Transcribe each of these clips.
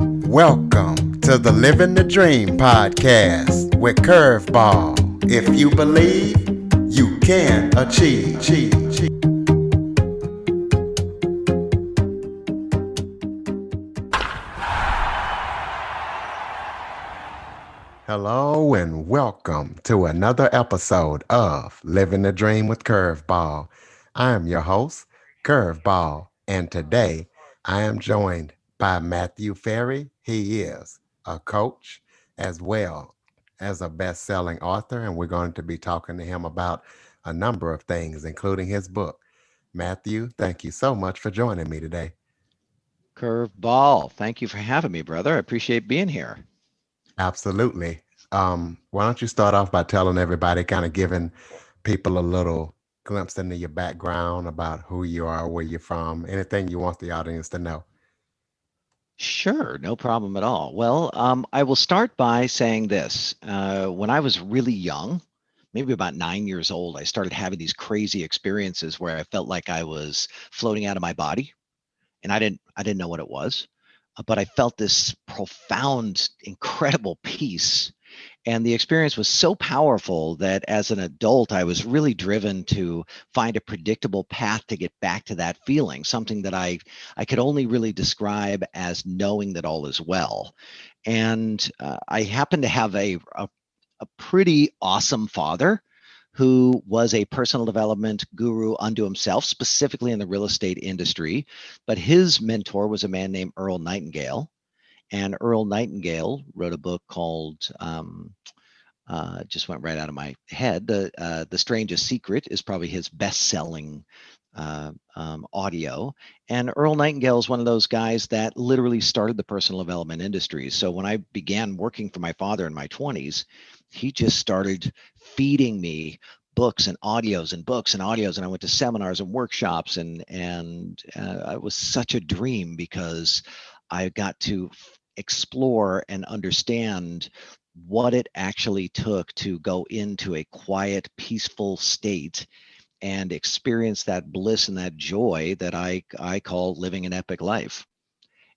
Welcome to the Living the Dream podcast with Curveball. If you believe, you can achieve. Hello and welcome to another episode of Living the Dream with Curveball. I am your host, Curveball, and today I am joined by Matthew Ferry. He is a coach as well as a best-selling author, and we're going to be talking to him about a number of things, including his book. Matthew, thank you so much for joining me today. Curveball. Thank you for having me, brother. I appreciate being here. Absolutely. Why don't you start off by telling everybody, kind of giving people a little glimpse into your background about who you are, where you're from, anything you want the audience to know. Sure, no problem at all. Well, I will start by saying this. When I was really young, maybe about 9 years old, I started having these crazy experiences where I felt like I was floating out of my body, and I didn't know what it was, but I felt this profound, incredible peace. And the experience was so powerful that as an adult, I was really driven to find a predictable path to get back to that feeling, something that I could only really describe as knowing that all is well. And I happen to have a pretty awesome father who was a personal development guru unto himself, specifically in the real estate industry. But his mentor was a man named Earl Nightingale. And Earl Nightingale wrote a book called just went right out of my head. The Strangest Secret is probably his best-selling audio. And Earl Nightingale is one of those guys that literally started the personal development industry. So when I began working for my father in my 20s, he just started feeding me books and audios and books and audios, and I went to seminars and workshops, and it was such a dream because I got to explore and understand what it actually took to go into a quiet, peaceful state and experience that bliss and that joy that I call living an epic life.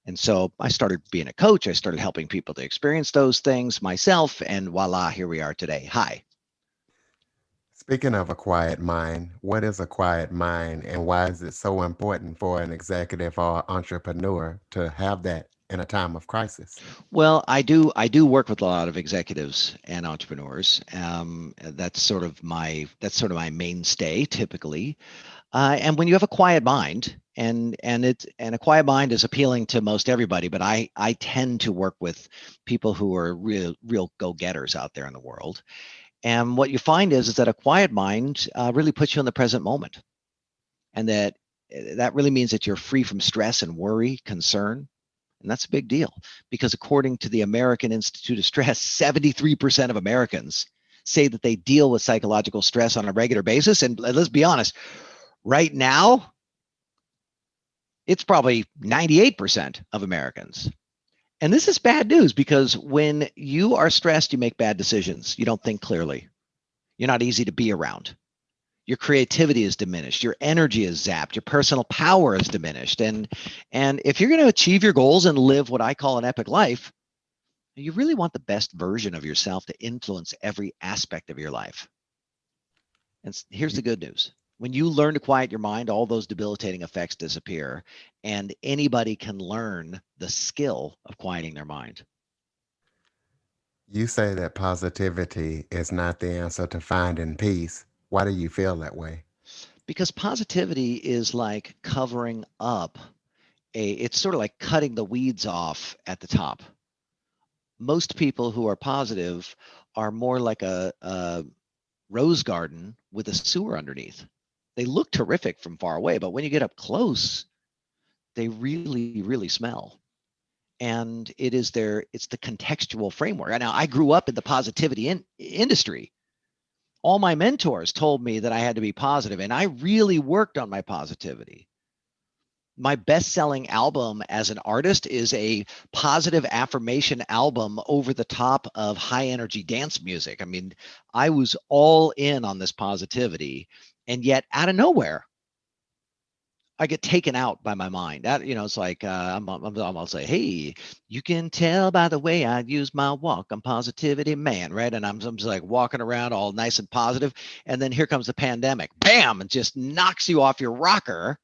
And so I started being a coach. I started helping people to experience those things myself, and voila, here we are today. Hi. Speaking of a quiet mind, what is a quiet mind and why is it so important for an executive or entrepreneur to have that in a time of crisis? Well, I do work with a lot of executives and entrepreneurs. That's sort of my mainstay typically. And when you have a quiet mind, and a quiet mind is appealing to most everybody, but I tend to work with people who are real go getters out there in the world. And what you find is that a quiet mind really puts you in the present moment, and that really means that you're free from stress and worry, concern. And that's a big deal because according to the American Institute of Stress, 73% of Americans say that they deal with psychological stress on a regular basis. And let's be honest, right now, it's probably 98% of Americans. And this is bad news because when you are stressed, you make bad decisions. You don't think clearly. You're not easy to be around. Your creativity is diminished. Your energy is zapped. Your personal power is diminished. And if you're going to achieve your goals and live what I call an epic life, you really want the best version of yourself to influence every aspect of your life. And here's the good news. When you learn to quiet your mind, all those debilitating effects disappear, and anybody can learn the skill of quieting their mind. You say that positivity is not the answer to finding peace. Why do you feel that way? Because positivity is like covering up it's sort of like cutting the weeds off at the top. Most people who are positive are more like a rose garden with a sewer underneath. They look terrific from far away, but when you get up close, they really smell. And it's the contextual framework. Now, I grew up in the positivity industry. All my mentors told me that I had to be positive, and I really worked on my positivity. My best-selling album as an artist is a positive affirmation album over the top of high energy dance music. I mean, I was all in on this positivity, and yet out of nowhere, I get taken out by my mind. That, it's like I'll say, "Hey, you can tell by the way I use my walk. I'm positivity man, right?" And I'm just like walking around all nice and positive, and then here comes the pandemic, bam, and just knocks you off your rocker,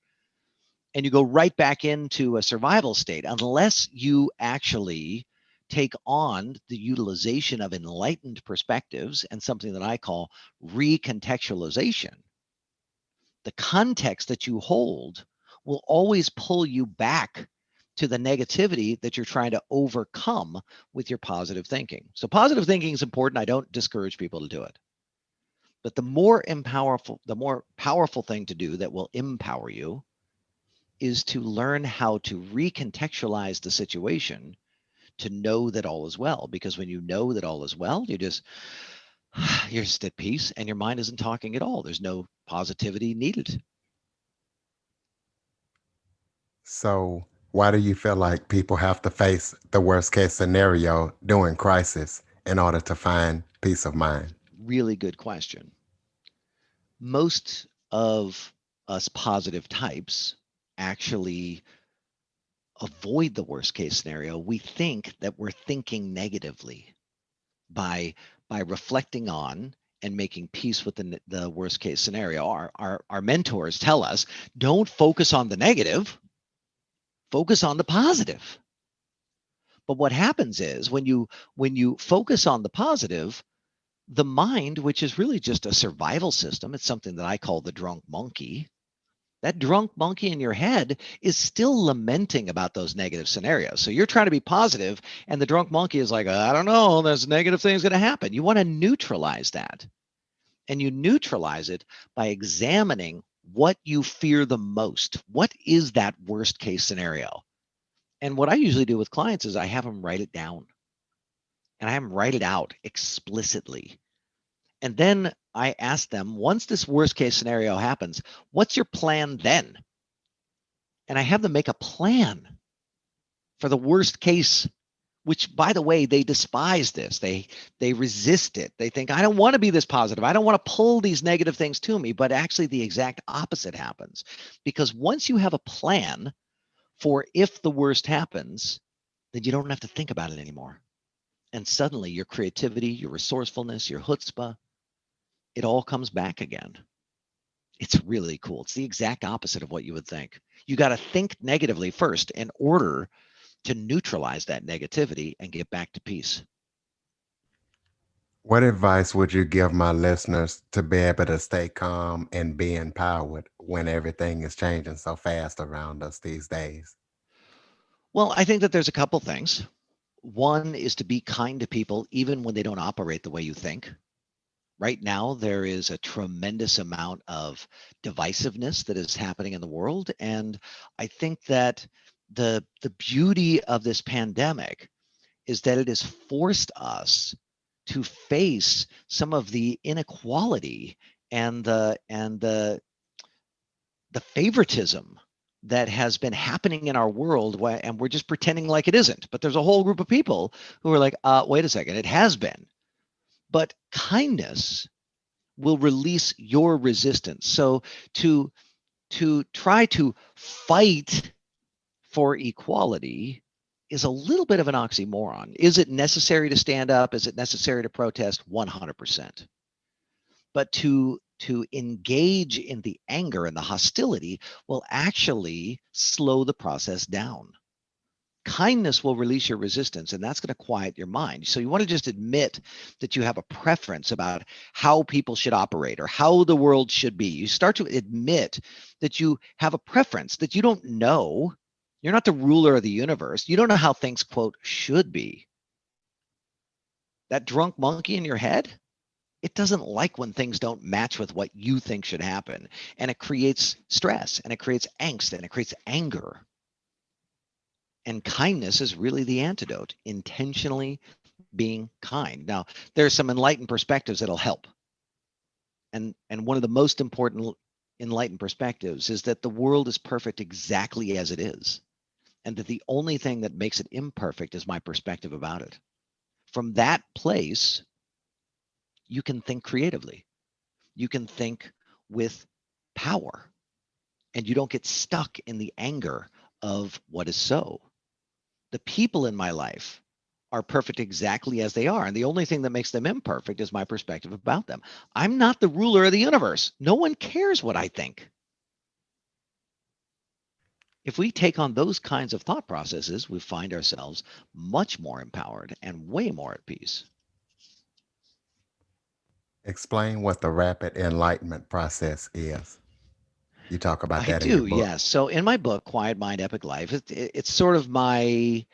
and you go right back into a survival state unless you actually take on the utilization of enlightened perspectives and something that I call recontextualization. The context that you hold will always pull you back to the negativity that you're trying to overcome with your positive thinking. So positive thinking is important. I don't discourage people to do it. But the more powerful thing to do that will empower you is to learn how to recontextualize the situation to know that all is well. Because when you know that all is well, you're just at peace and your mind isn't talking at all. There's no positivity needed. So, why do you feel like people have to face the worst case scenario during crisis in order to find peace of mind? Really good question. Most of us positive types actually avoid the worst case scenario. We think that we're thinking negatively by reflecting on and making peace with the worst case scenario. Our mentors tell us, don't focus on the negative, focus on the positive. But what happens is when you focus on the positive, the mind, which is really just a survival system, it's something that I call the drunk monkey. That drunk monkey in your head is still lamenting about those negative scenarios. So you're trying to be positive, and the drunk monkey is like, I don't know, there's negative things going to happen. You want to neutralize that. And you neutralize it by examining what you fear the most. What is that worst case scenario? And what I usually do with clients is I have them write it down and I have them write it out explicitly. And then I ask them, once this worst case scenario happens, what's your plan then? And I have them make a plan for the worst case, which by the way, they despise this. They resist it. They think, I don't want to be this positive. I don't want to pull these negative things to me. But actually the exact opposite happens. Because once you have a plan for if the worst happens, then you don't have to think about it anymore. And suddenly your creativity, your resourcefulness, your chutzpah, it all comes back again. It's really cool. It's the exact opposite of what you would think. You got to think negatively first in order to neutralize that negativity and get back to peace. What advice would you give my listeners to be able to stay calm and be empowered when everything is changing so fast around us these days? Well, I think that there's a couple things. One is to be kind to people even when they don't operate the way you think. Right now, there is a tremendous amount of divisiveness that is happening in the world. And I think that the beauty of this pandemic is that it has forced us to face some of the inequality and the favoritism that has been happening in our world, and we're just pretending like it isn't. But there's a whole group of people who are like, wait a second, it has been. But kindness will release your resistance. So to try to fight for equality is a little bit of an oxymoron. Is it necessary to stand up? Is it necessary to protest? 100%. But to engage in the anger and the hostility will actually slow the process down. Kindness will release your resistance, and that's going to quiet your mind. So you want to just admit that you have a preference about how people should operate or how the world should be. You start to admit that you have a preference, that you don't know. You're not the ruler of the universe. You don't know how things, quote, should be. That drunk monkey in your head, it doesn't like when things don't match with what you think should happen. And it creates stress and it creates angst and it creates anger. And kindness is really the antidote, intentionally being kind. Now, there's some enlightened perspectives that'll help. And one of the most important enlightened perspectives is that the world is perfect exactly as it is. And that the only thing that makes it imperfect is my perspective about it. From that place, you can think creatively. You can think with power. and you don't get stuck in the anger of what is so. The people in my life are perfect exactly as they are. And the only thing that makes them imperfect is my perspective about them. I'm not the ruler of the universe. No one cares what I think. If we take on those kinds of thought processes, we find ourselves much more empowered and way more at peace. Explain what the rapid enlightenment process is. You talk about I that in your do, book. yes. So in my book, Quiet Mind, Epic Life, it's sort of my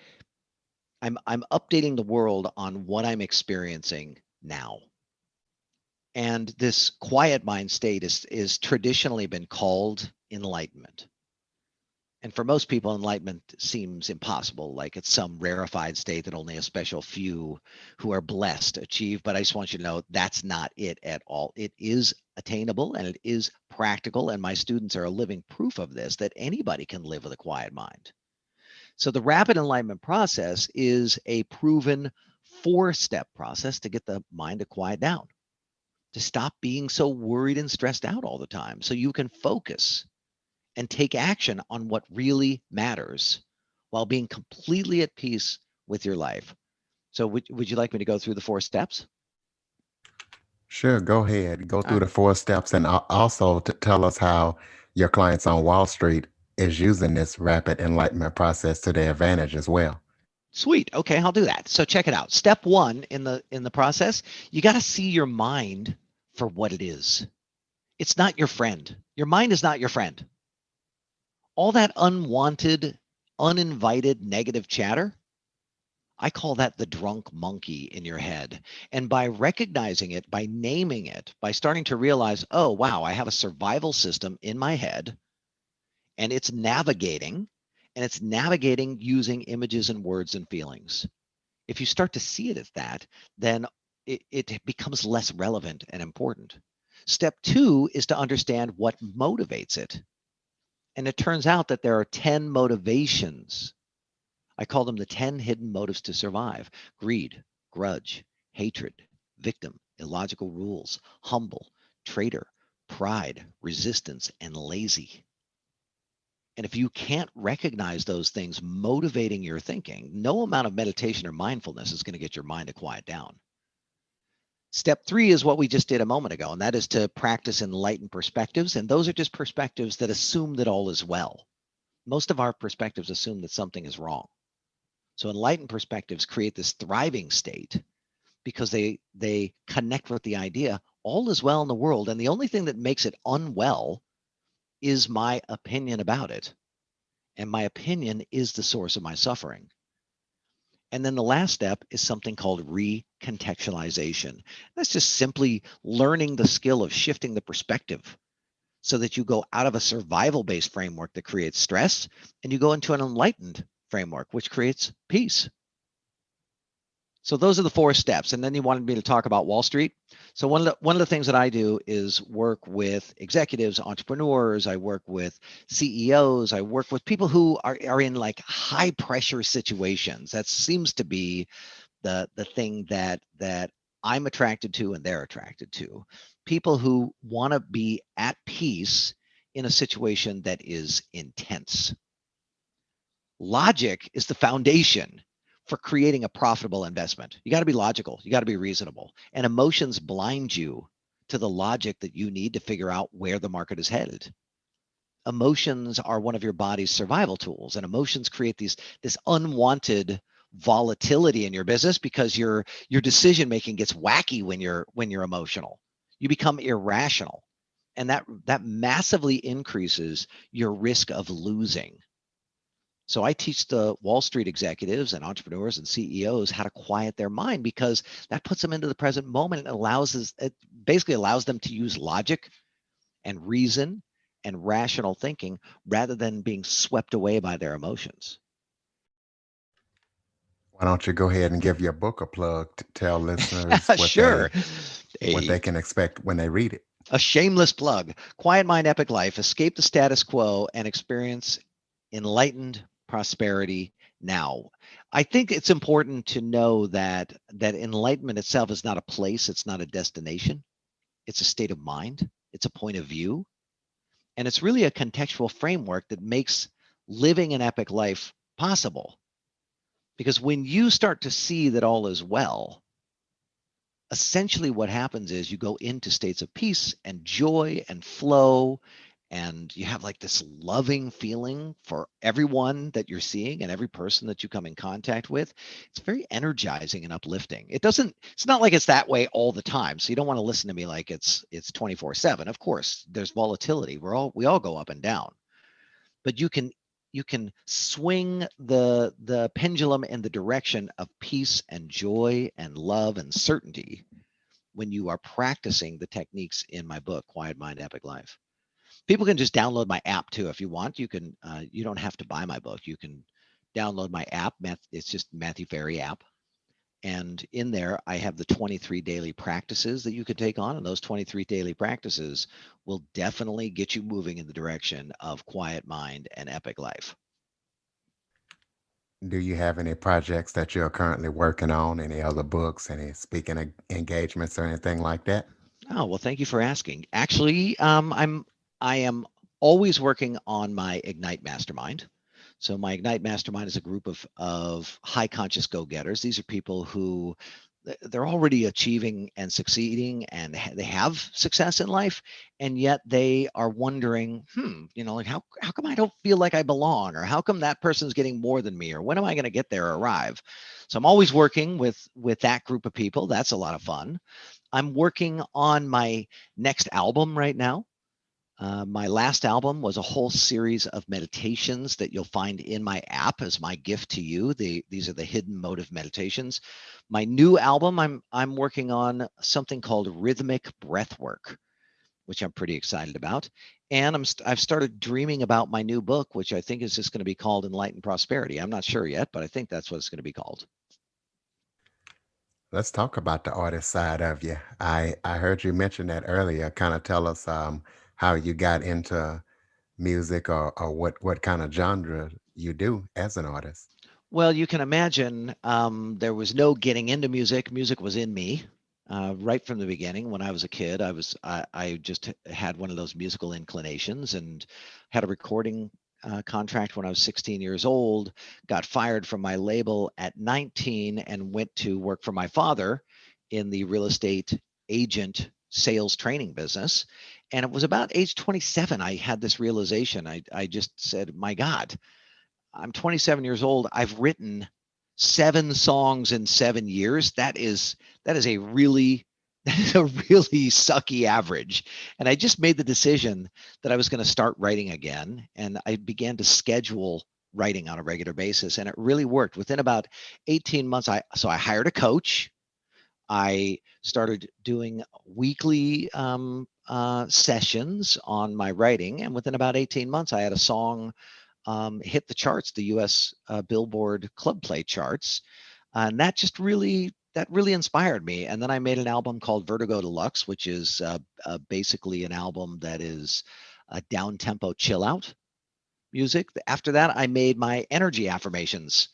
I'm updating the world on what I'm experiencing now. And this quiet mind state is traditionally been called enlightenment. And for most people, enlightenment seems impossible, like it's some rarefied state that only a special few who are blessed achieve. But I just want you to know that's not it at all. It is attainable and it is practical. And my students are a living proof of this, that anybody can live with a quiet mind. So the rapid enlightenment process is a proven 4-step process to get the mind to quiet down, to stop being so worried and stressed out all the time so you can focus and take action on what really matters while being completely at peace with your life. So would you like me to go through the 4 steps? Sure, go ahead. Go All through right. the 4 steps and also to tell us how your clients on Wall Street is using this rapid enlightenment process to their advantage as well. Sweet. Okay, I'll do that. So check it out. Step 1 in the process, you got to see your mind for what it is. It's not your friend. Your mind is not your friend. All that unwanted, uninvited negative chatter, I call that the drunk monkey in your head. And by recognizing it, by naming it, by starting to realize, oh, wow, I have a survival system in my head and it's navigating using images and words and feelings. If you start to see it as that, then it becomes less relevant and important. Step 2 is to understand what motivates it. And it turns out that there are 10 motivations. I call them the 10 hidden motives to survive: greed, grudge, hatred, victim, illogical rules, humble, traitor, pride, resistance, and lazy. And if you can't recognize those things motivating your thinking, no amount of meditation or mindfulness is going to get your mind to quiet down. Step 3 is what we just did a moment ago, and that is to practice enlightened perspectives. And those are just perspectives that assume that all is well. Most of our perspectives assume that something is wrong. So enlightened perspectives create this thriving state because they connect with the idea all is well in the world, and the only thing that makes it unwell is my opinion about it. And my opinion is the source of my suffering. And then the last step is something called recontextualization. That's just simply learning the skill of shifting the perspective so that you go out of a survival based framework that creates stress and you go into an enlightened framework, which creates peace. So those are the 4 steps. And then you wanted me to talk about Wall Street. So one of the things that I do is work with executives, entrepreneurs. I work with CEOs. I work with people who are in like high pressure situations. That seems to be the thing that I'm attracted to and they're attracted to. People who want to be at peace in a situation that is intense. Logic is the foundation for creating a profitable investment. You got to be logical, you got to be reasonable, and emotions blind you to the logic that you need to figure out where the market is headed. Emotions are one of your body's survival tools, and emotions create this unwanted volatility in your business because your decision making gets wacky when you're emotional. You become irrational, and that massively increases your risk of losing. So I teach the Wall Street executives and entrepreneurs and CEOs how to quiet their mind because that puts them into the present moment and it basically allows them to use logic and reason and rational thinking rather than being swept away by their emotions. Why don't you go ahead and give your book a plug to tell listeners Sure. what they A can expect when they read it? a shameless plug. Quiet Mind Epic Life, escape the status quo and experience enlightened prosperity now. I think it's important to know that enlightenment itself is not a place, it's not a destination. It's a state of mind, it's a point of view. And it's really a contextual framework that makes living an epic life possible. Because when you start to see that all is well, essentially what happens is you go into states of peace and joy and flow, and you have like this loving feeling for everyone that you're seeing and every person that you come in contact with. It's very energizing and uplifting. It's not like it's that way all the time, so you don't want to listen to me like it's 24/7. Of course there's volatility, we all go up and down, but you can swing the pendulum in the direction of peace and joy and love and certainty when you are practicing the techniques in my book, Quiet Mind, Epic Life. People can just download my app too if you want. You don't have to buy my book. You can download my app. It's just Matthew Ferry app. And in there, I have the 23 daily practices that you can take on. And those 23 daily practices will definitely get you moving in the direction of quiet mind and epic life. Do you have any projects that you're currently working on? Any other books, any speaking engagements or anything like that? Oh, well, thank you for asking. Actually, I am always working on my Ignite Mastermind. So my Ignite Mastermind is a group of high conscious go-getters. These are people who they're already achieving and succeeding, and they have success in life, and yet they are wondering, like how come I don't feel like I belong, or how come that person's getting more than me, or when am I going to get there or arrive? So I'm always working with that group of people. That's a lot of fun. I'm working on my next album right now. My last album was a whole series of meditations that you'll find in my app as my gift to you. These are the hidden motive meditations. My new album, I'm working on something called rhythmic breathwork, which I'm pretty excited about. And I've started dreaming about my new book, which I think is just going to be called Enlightened Prosperity. I'm not sure yet, but I think that's what it's going to be called. Let's talk about the artist side of you. I heard you mention that earlier. Kind of tell us how you got into music or what kind of genre you do as an artist. Well, you can imagine there was no getting into music. Music was in me right from the beginning. When I was a kid, I just had one of those musical inclinations and had a recording contract when I was 16 years old. Got fired from my label at 19 and went to work for my father in the real estate agent sales training business. And it was about age 27 I had this realization. I just said, my God, I'm 27 years old. I've written 7 songs in 7 years. That is a really that is a really sucky average. And I just made the decision that I was going to start writing again, and I began to schedule writing on a regular basis, and it really worked. Within about 18 months, I hired a coach. I started doing weekly sessions on my writing, and within about 18 months, I had a song hit the charts, the U.S. Billboard Club Play charts, and that really inspired me. And then I made an album called Vertigo Deluxe, which is basically an album that is a down tempo chill out music. After that, I made my energy affirmations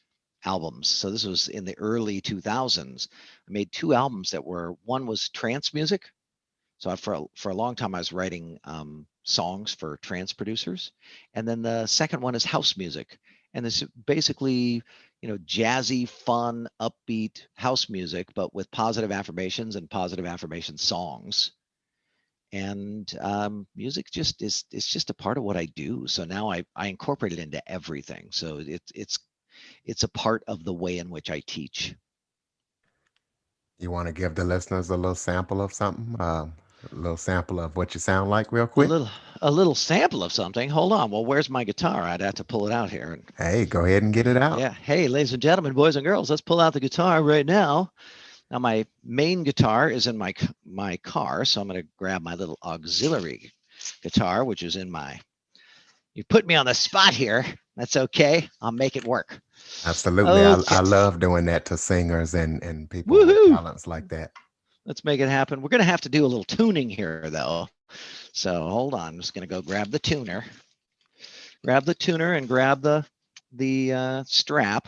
albums. So this was in the early 2000s. I made 2 albums that were one was trance music, so for a long time, I was writing songs for trance producers, and then the second one is house music, and this is basically jazzy, fun, upbeat house music, but with positive affirmations and positive affirmation songs. And music just is it's just a part of what I do. So now I incorporate it into everything. So it's a part of the way in which I teach. You want to give the listeners a little sample of something, a little sample of what you sound like, real A quick. little a little sample of something. Hold on. Well, where's my guitar? I'd have to pull it out here. Hey, go ahead and get it out. Yeah. Hey, ladies and gentlemen, boys and girls, let's pull out the guitar right now. Now, my main guitar is in my car, so I'm going to grab my little auxiliary guitar, which is in my. You put me on the spot here. That's okay. I'll make it work. Absolutely. Okay. I love doing that to singers and people with Woohoo! talents like that. Let's make it happen. We're going to have to do a little tuning here, though. So hold on. I'm just going to go grab the tuner. Grab the tuner and grab the strap.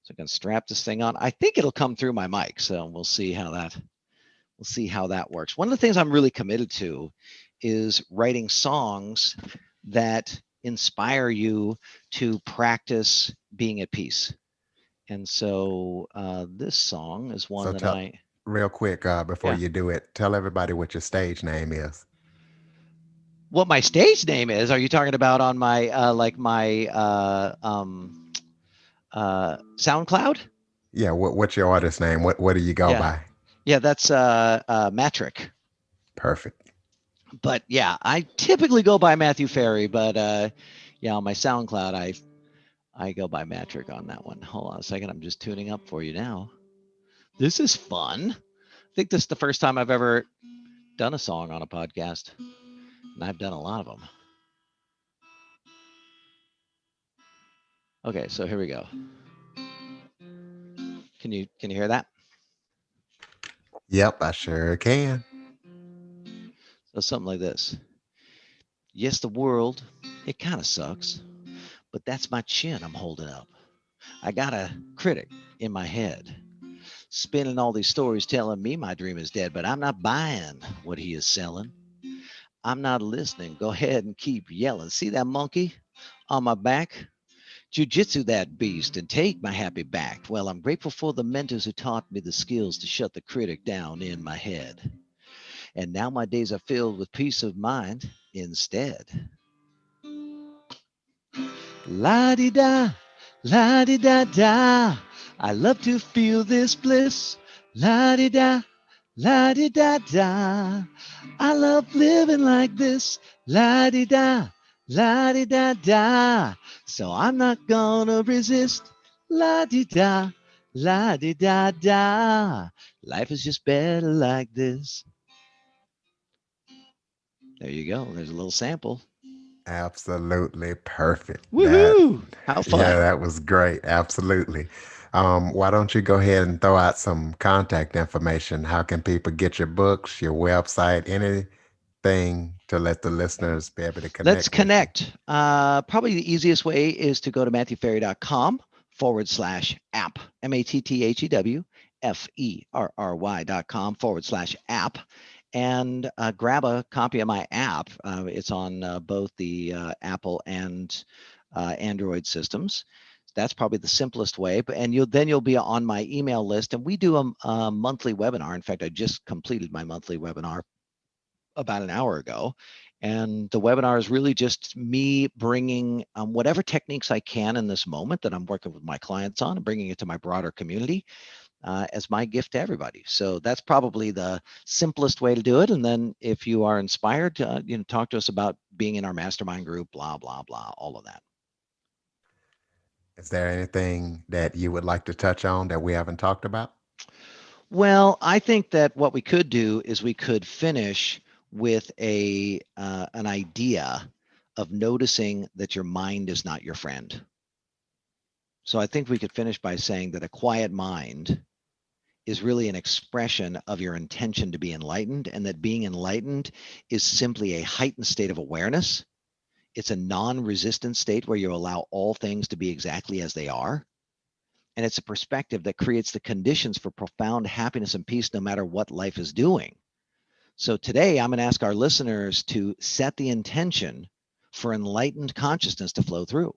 So I can strap this thing on. I think it'll come through my mic, so we'll see how that We'll see how that works. One of the things I'm really committed to is writing songs that inspire you to practice being at peace. And so this song is one So that tell real quick before yeah. you do it, tell everybody what your stage name is. What my stage name is? Are you talking about on my SoundCloud? Yeah, what's your artist name? What do you go Yeah, by? yeah, that's Metric. Perfect. But yeah, I typically go by Matthew Ferry, but yeah, on my SoundCloud, I go by Metric on that one. Hold on a second, I'm just tuning up for you now. This is fun. I think this is the first time I've ever done a song on a podcast, and I've done a lot of them. Okay, so here we go. Can you hear that? Yep, I sure can. So something like this. Yes, the world, it kind of sucks, but that's my chin I'm holding up. I got a critic in my head, spinning all these stories telling me my dream is dead, but I'm not buying what he is selling. I'm not listening. Go ahead and keep yelling. See that monkey on my back? Jiu-jitsu that beast and take my happy back. Well, I'm grateful for the mentors who taught me the skills to shut the critic down in my head. And now my days are filled with peace of mind instead. La di da, la di da da. I love to feel this bliss. La di da, la di da da. I love living like this. La di da, la di da da. So I'm not gonna resist. La di da, la di da da. Life is just better like this. There you go. There's a little sample. Absolutely perfect. That Woohoo! How yeah, fun. that was great. Absolutely. Why don't you go ahead and throw out some contact information? How can people get your books, your website, anything to let the listeners be able to Let's connect with you? connect. Probably the easiest way is to go to matthewferry.com/app, MATTHEWFERRY.com/app, and grab a copy of my app. It's on both the Apple and Android systems. That's probably the simplest way. And you'll be on my email list. And we do a monthly webinar. In fact, I just completed my monthly webinar about an hour ago. And the webinar is really just me bringing whatever techniques I can in this moment that I'm working with my clients on and bringing it to my broader community as my gift to everybody. So that's probably the simplest way to do it. And then if you are inspired, talk to us about being in our mastermind group, blah, blah, blah, all of that. Is there anything that you would like to touch on that we haven't talked about? Well, I think that what we could do is we could finish with a an idea of noticing that your mind is not your friend. So I think we could finish by saying that a quiet mind is really an expression of your intention to be enlightened, and that being enlightened is simply a heightened state of awareness. It's a non resistant state where you allow all things to be exactly as they are. And it's a perspective that creates the conditions for profound happiness and peace no matter what life is doing. So today, I'm going to ask our listeners to set the intention for enlightened consciousness to flow through,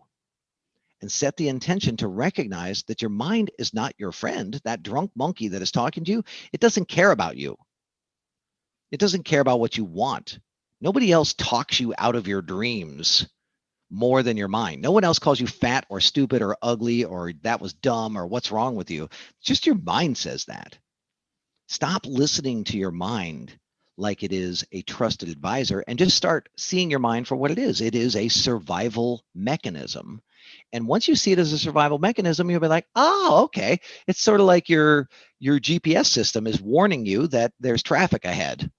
and set the intention to recognize that your mind is not your friend. That drunk monkey that is talking to you, it doesn't care about you. It doesn't care about what you want. Nobody else talks you out of your dreams more than your mind. No one else calls you fat or stupid or ugly or that was dumb or what's wrong with you. Just your mind says that. Stop listening to your mind like it is a trusted advisor and just start seeing your mind for what it is. It is a survival mechanism. And once you see it as a survival mechanism, you'll be like, oh, okay. It's sort of like your GPS system is warning you that there's traffic ahead.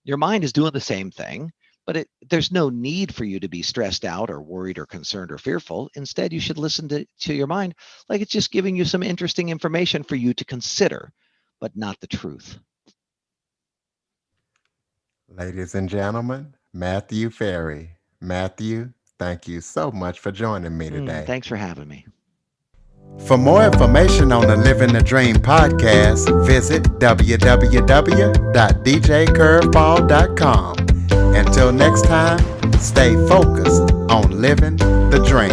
Your mind is doing the same thing, but there's no need for you to be stressed out or worried or concerned or fearful. Instead, you should listen to your mind like it's just giving you some interesting information for you to consider, but not the truth. Ladies and gentlemen, Matthew Ferry. Matthew, thank you so much for joining me today. Thanks for having me. For more information on the Living the Dream podcast, visit www.djcurveball.com. Until next time, stay focused on living the dream.